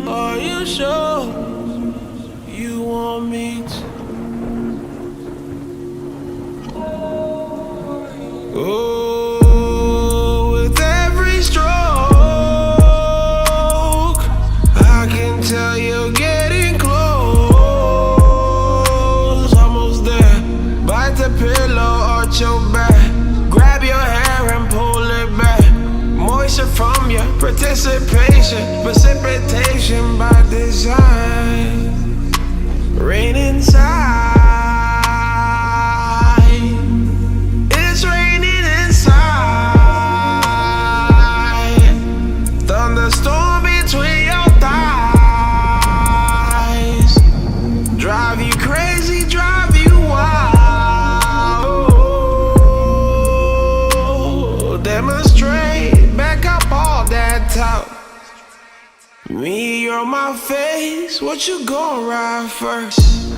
Are you sure you want me to? Oh, with every stroke, I can tell you're getting close. Almost there. Bite the pillow, arch your back. Grab your hair and pull it back. Moisture from your participation, precipitation by design. Rain inside. It's raining inside. Thunderstorm between your thighs. Drive you crazy, drive you wild. Demonstrate, back up all that talk. Me or my face, what you gon' ride first?